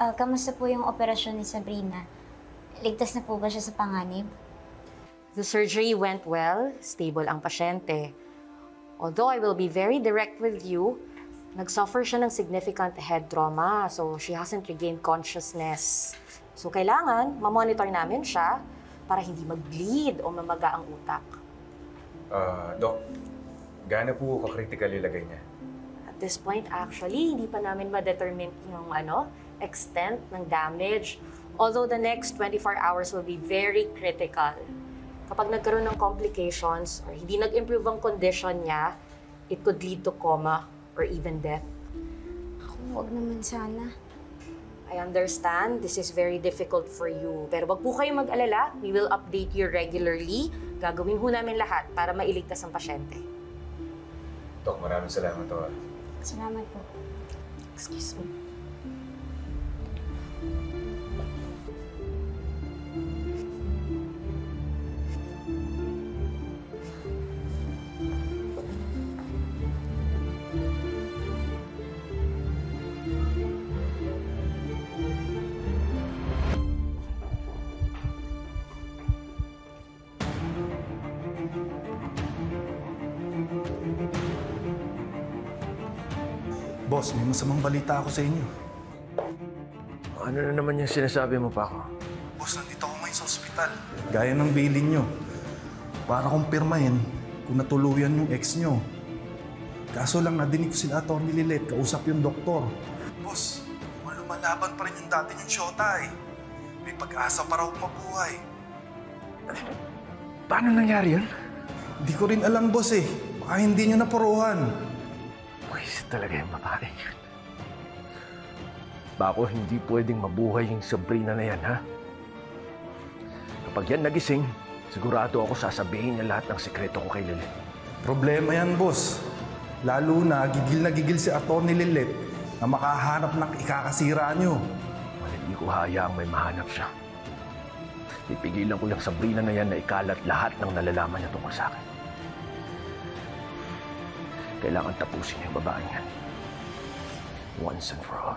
Kamusta po yung operasyon ni Sabrina? Ligtas na po ba siya sa panganib? The surgery went well, stable ang pasyente. Although I will be very direct with you, nag-suffer siya ng significant head trauma, so she hasn't regained consciousness. So kailangan, mamonitor namin siya para hindi mag-bleed o mamaga ang utak. Doc, gaano po ka-critical yung lagay niya? At this point, actually, hindi pa namin ma-determine yung extent ng damage. Although the next 24 hours will be very critical. Kapag nagkaroon ng complications or hindi nag-improve ang condition niya, it could lead to coma or even death. Huwag naman sana. I understand this is very difficult for you. Pero wag po kayong mag-alala. We will update you regularly. Gagawin ho namin lahat para mailigtas ang pasyente. Doc, maraming salamat to. Salamat po. Excuse me. Boss, may masamang balita ako sa inyo. Ano na naman yung sinasabi mo, Paco? Boss, nandito ako ngayon sa ospital. Gaya ng bilin nyo. Para kumpirmahin kung natuluyan yung ex nyo. Kaso lang nadinig ko sila Atty. Lilet, kausap yung doktor. Boss, lumalaban pa rin yung dati yung shota eh. May pag-asa pa raw mabuhay. Paano nangyari yun? Hindi ko rin alam, boss eh. Baka hindi nyo napuruhan. Pwes talaga yung babae yun. Bako, hindi pwedeng mabuhay yung Sabrina na yan, ha? Kapag yan nagising, sigurado ako sasabihin niya lahat ng sekreto ko kay Lilet. Problema yan, boss. Lalo na gigil si Atty. Lilet na makahanap ng ikakasira nyo. Well, hindi ko hayaang may mahanap siya. Pipigilan ko yung Sabrina na yan na ikalat lahat ng nalalaman niya tungkol sa akin. Kailangan tapusin yung babaeng yan. Once and for all.